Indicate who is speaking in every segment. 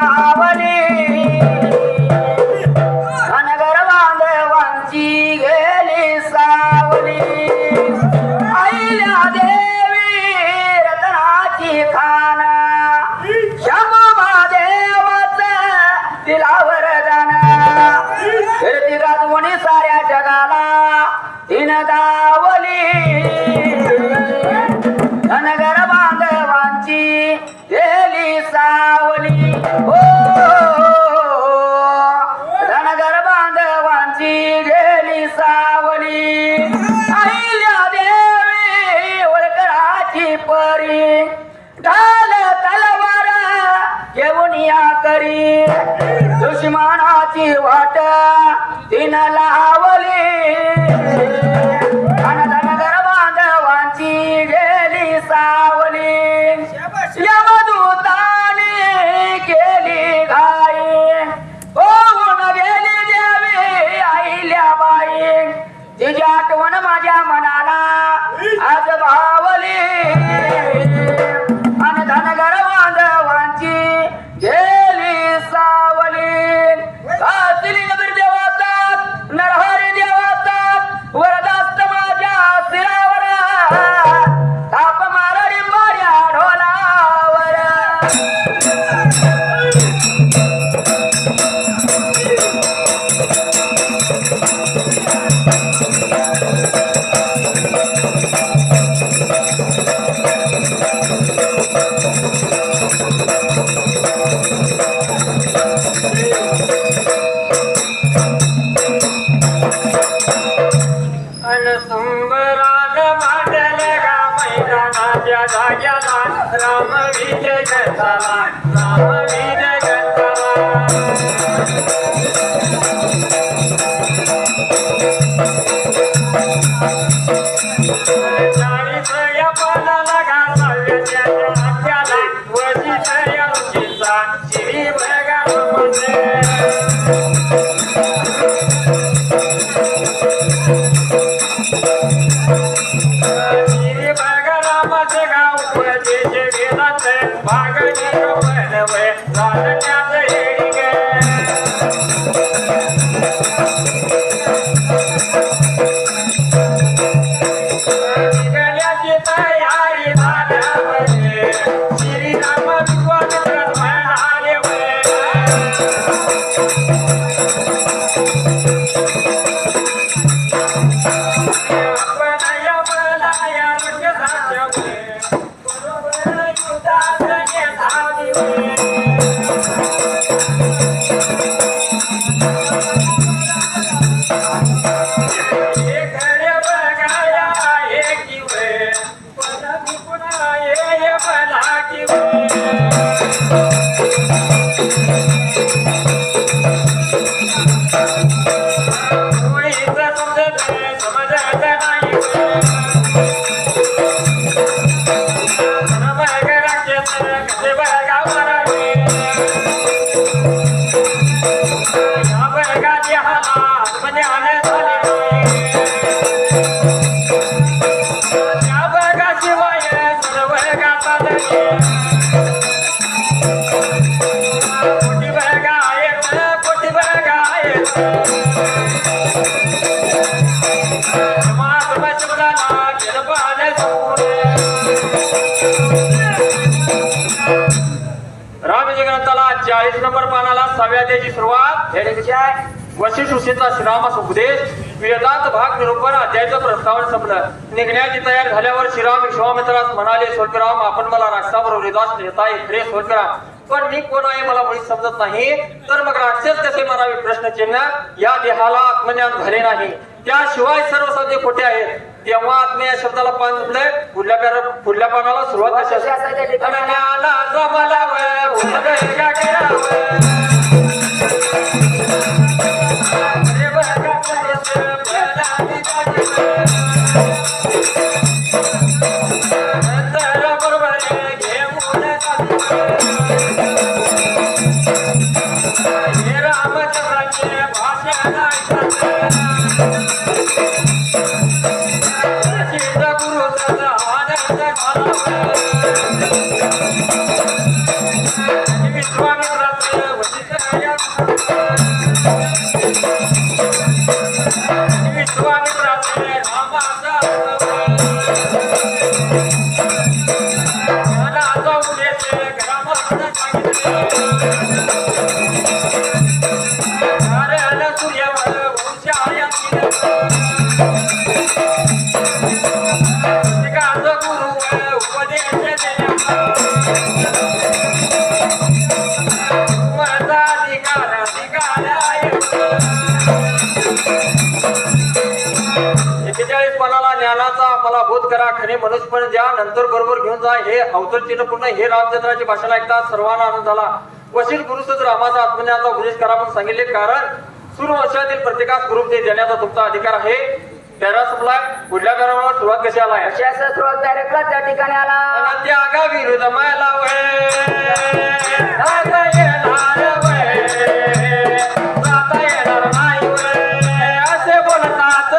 Speaker 1: सावली धनगर बांधवांची गेली सावली आईल्या देवी रत्नाची खाना शंभू देवच तिला वरदान कीर्ती गाजवणी साऱ्या जगाला तीन गावली धनगर बांधवांची गेली सावली हो धनगर बांधवांची गेली सावली आईल्या देवी वळकराची परी ढाल तलवार घेऊन या करी दुश्मनाची वाट तीन लावली धनगर बांधवांची गेली सावली यमदूताने केली घाई होऊन गेली देवी आईल्या बाई तिची आठवण माझ्या मनाला आज भावली आणि धनगर बांधवांची गेली सावली कासिली नबीर देवातात नरहरी देवातात वरदास्त माझ्या शिरावर ताप मारडी मार्या ढोलावर
Speaker 2: संबरान मांडल गा मैदानाच्या जाग्याला राम विजय झाला राम विजय झाला चाळीस या पानाला घालाव्या त्याच्या हात्याला वजीच या ऋषीचा श्री भगामध्ये नंबर पानाला 6व्या अध्यायाची सुरुवात वशिष्ठ ऋषींचा श्रीरामास उपदेश वेदांत भाग निरूपण अध्यायाचं प्रस्तावन संपलं निघण्याची तयार झाल्यावर श्रीराम विश्वामित्रास म्हणाले सोडकराम आपण मला राक्षसाबरोबर विद्वास नेता खरे सोडकराम पण मी कोण आहे मला मुळीच समजत नाही तर मग राक्षस कसे मारावे प्रश्नचिन्ह या देहाला आत्मज्ञान झाले नाही त्याशिवाय सर्व साधे खोटे आहेत तेव्हा आत्म या शब्दाला पान सुटलंय पुढल्या पानाला सुरुवात कशी असते
Speaker 1: विश्वामित्राचे
Speaker 2: करा, खरे मनुष्य पण द्या, नंतर बरोबर घेऊन जा. हे अवतर चिन्ह पूर्ण हे रामचंद्राचे भाषण ऐकता सर्वांना आनंद झाला. वशिष्ठ गुरुसच रामाचा आत्मज्ञानाचा उपदेश करा म्हणून सांगितले, कारण सूर्यवंशातील प्रत्येकास गुरु ते देण्याचा तुमचा अधिकार आहे. पॅरा संपलाय. पुढल्या पॅरावर सुरुवात कशी आलाय?
Speaker 1: अशाच सुरुवात डायरेक्टला त्या ठिकाणी आला.
Speaker 2: आणि त्या आगा विरुद्ध मायला आता येणार नाही असे बोलतात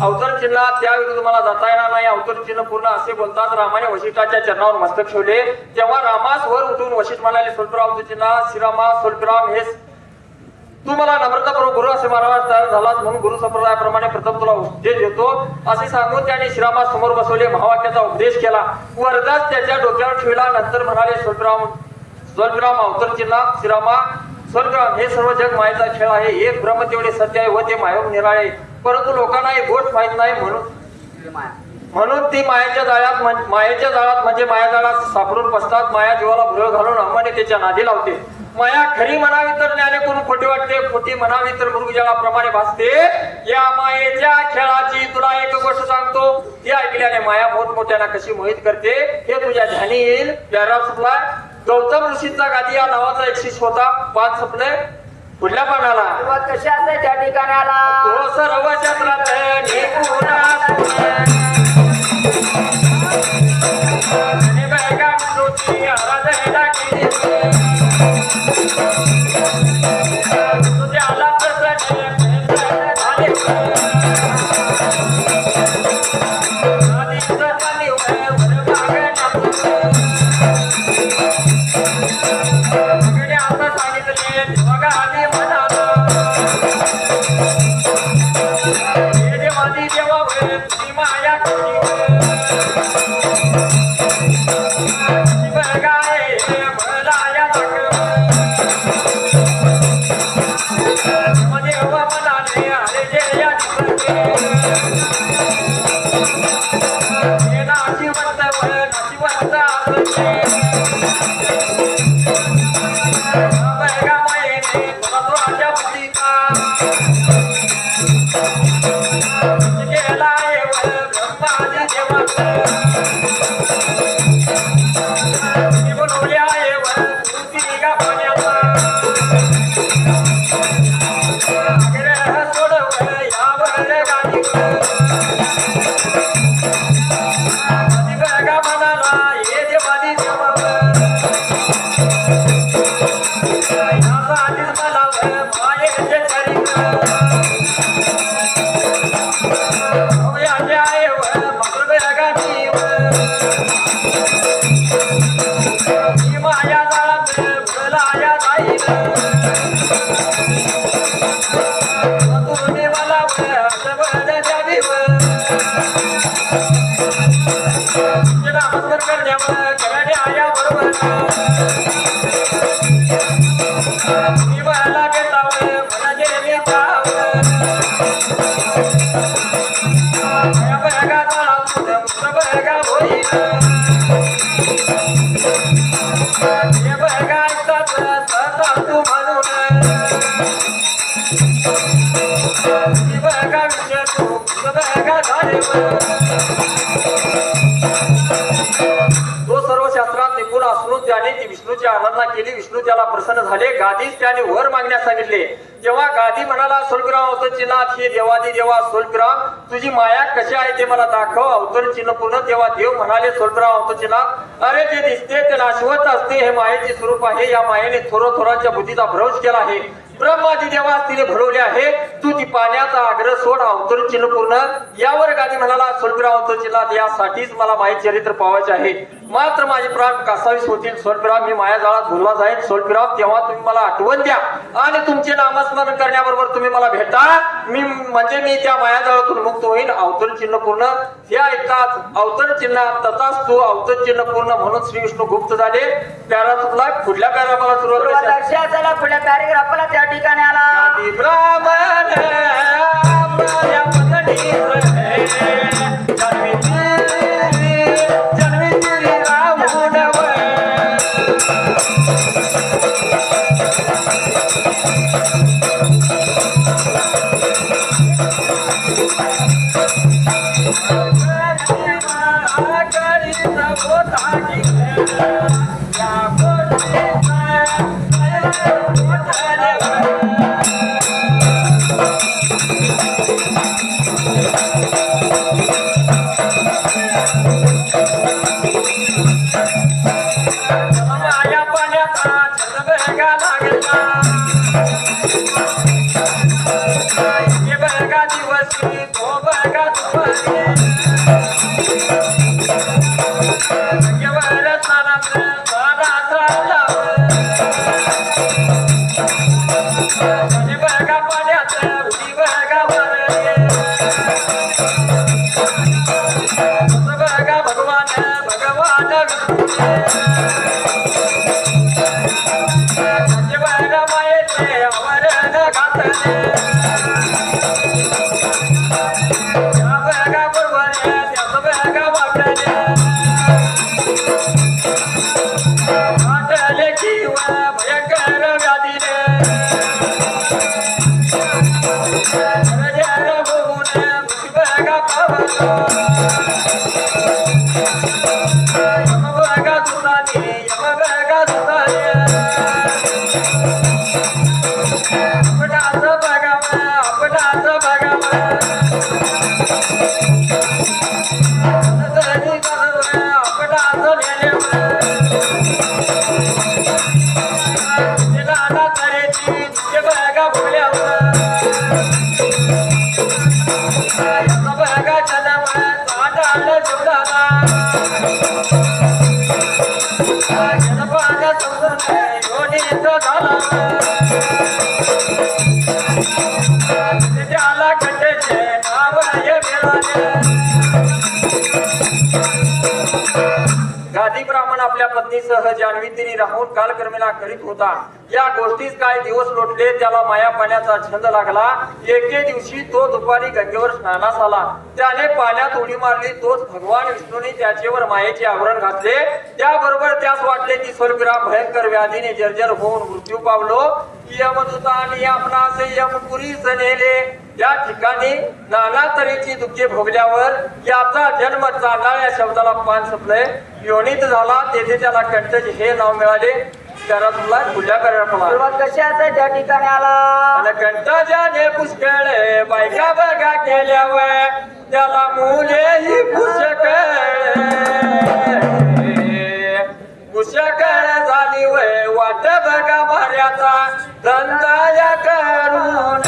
Speaker 2: अवतर चिन्ह त्या विरुद्ध मला जाता येणार नाही. अवतर चिन्ह पूर्ण असे बोलतात. रामाने वशिष्ठाच्या चरणावर मस्तक ठेवले तेव्हा रामास वर उठून वशिष्ठ म्हणाले, स्वल्पराम चिन्ह श्रीरामा स्वल्पराम हे तू मला नम्रतापूर्वक गुरु असे मानवास तयार झालास म्हणून गुरु संप्रदायाप्रमाणे प्रथम तुला उपदेश देतो असे सांगून त्याने श्रीरामा समोर बसवले. महावाक्याचा उपदेश केला. वरदास त्याच्या डोक्यावर ठेवला. नंतर म्हणाले, स्वल्पराम अवतर चिन्ह श्रीरामा स्वर्गराम हे सर्व जग मायेचा खेळ आहे. एक ब्रह्म तेवढे सत्य आहे व ते मायाहून निराळे, परंतु लोकांना हे गोष्ट माहित नाही. म्हणून ती मायाच्या जाळ्यात म्हणजे मायाजाळात सापडून बसतात. माया जीवाला भुरळ घालून अमान्यतेच्या नादी लावते. माया खरी म्हणावी तर ज्ञाने करून खोटी वाटते, खोटी म्हणावी तर मृगजळाप्रमाणे भासते. या मायेच्या खेळाची तुला एक गोष्ट सांगतो, ती ऐकल्याने माया मोठमोठ्यांना कशी मोहित करते हे तुझ्या ध्यानी येईल. पॅराग्राफ संपलाय. गौतम ऋषींचा गादी या नावाचा एक शिष्य होता. 5 संपले. पुढल्या पानाला
Speaker 1: सुरुवात कशी असते त्या ठिकाणी आला
Speaker 2: तो सर्व चक्रात निपुण आणि बघा मृती आराधना केली तुझ्याला प्रसन्न झाले आधीच पाणी वर मागण्या आता सांगितले बघा आधी म्हणाला हे देवादी देवा तुझी माया कशी बघाय भलाया देव म्हणाले अरे जे या नाशिवंत नाशिवंत तो सर्व शास्त्रात निपुण असून त्याने ती विष्णूची आराधना केली. विष्णू त्याला प्रसन्न झाले. गादीस त्याने वर मागण्यास सांगितले. जेव्हा गादी म्हणाला सोलपिराम अवतर चिन्हात हे देवादी देवा सोलपिराम तुझी माया कशी आहे ते मला दाखव अवतर चिन्ह पूर्ण. तेव्हा देव म्हणाले सोलपिराम अवतर चिन्हात अरे जे दिसते ते नाशवत असते हे मायेचे स्वरूप आहे. या मायेने थोरांच्या बुद्धीचा भ्रंश केला आहे. ब्रह्मादी देवास तिने भरवले आहे. तू ती पाण्याचा आग्रह सोड अवतर चिन्ह पूर्ण. यावर गादी म्हणाला सोलपिराम अवतर चिन्हात यासाठीच मला माये चरित्र पावायचे आहे. मात्र माझे प्राण कासावीस होतील. सोलपिराम मी माया जाळात भरला जाईल. सोलपिराम तेव्हा तुम्ही मला आठवण द्या आणि तुमचे नामस्मरण करण्याबरोबर तुम्ही मला भेटा. मी त्या माया जाळातून मुक्त होईल. अवतर चिन्ह पूर्ण. या ऐकताच अवतर चिन्हात तथाच तू अवतर चिन्ह पूर्ण म्हणून श्री विष्णू गुप्त झाले. पॅराग्राफला पुढल्या पॅराग्राफला सुरुवात
Speaker 1: लक्षात पुढल्या पॅराग्राफला त्या ठिकाणी आला
Speaker 2: ब्राह्मण
Speaker 1: Yeah.
Speaker 2: गादी ब्राह्मण आपल्या पत्नीसह जान्हवीतीने राहून कालक्रमेला करीत होता. या गोष्टीस काय दिवस लोटले, त्याला माया पाण्याचा छंद लागला. एके दिवशी तो दुपारी गंगेवर स्नानास आला. त्याने पाण्यात उडी मारली. तोच भगवान विष्णूने त्याच्यावर मायेचे आवरण घातले. त्याबरोबर त्यास वाटले की स्वल्पविराम भयंकर व्याधीने जर्जर होऊन मृत्यू पावलो. यमदूताने आपणास यमपुरीस नेले. या ठिकाणी नाना तऱ्हेची दुःखे भोगल्यावर याचा जन्म चांडाळ या शब्दाला पान संपलंय. योनीत झाला. तेथे त्याला कंटज हे नाव मिळाले. त्याला तुला पूजा करायला
Speaker 1: सुरुवात कशी असेल त्या ठिकाणी आला.
Speaker 2: आणि कंटजाने पुष्कळ बायका बघा केल्यावर त्याला मुलेही पुष्कळ झाली वय वाट बघा माऱ्याचा धंदा या करून.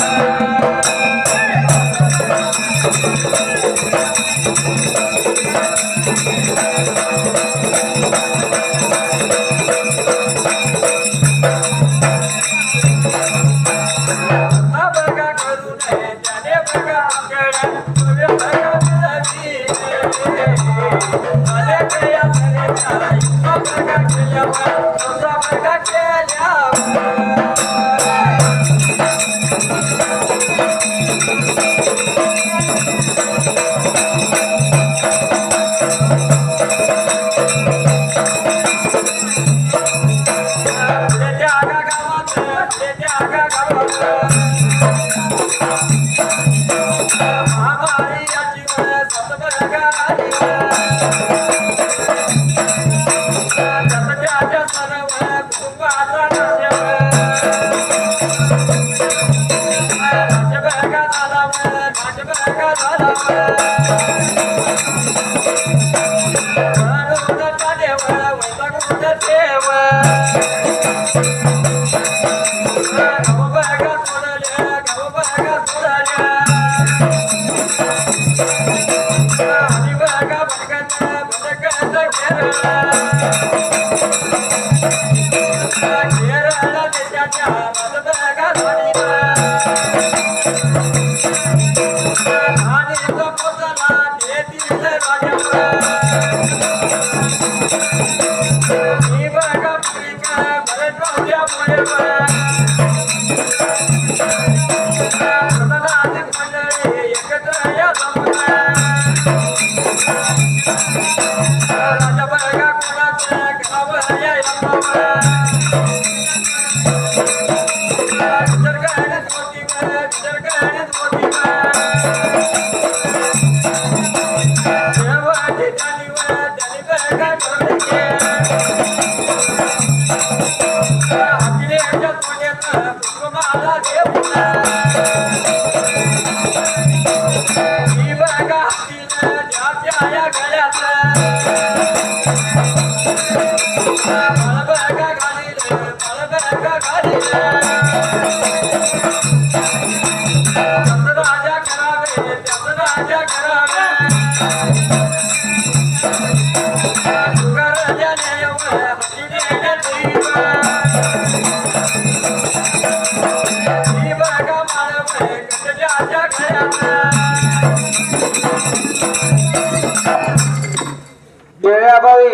Speaker 3: वेळेअभावी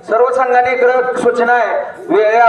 Speaker 3: सर्व संघाने कडक सूचना आहे. वेळेअभावी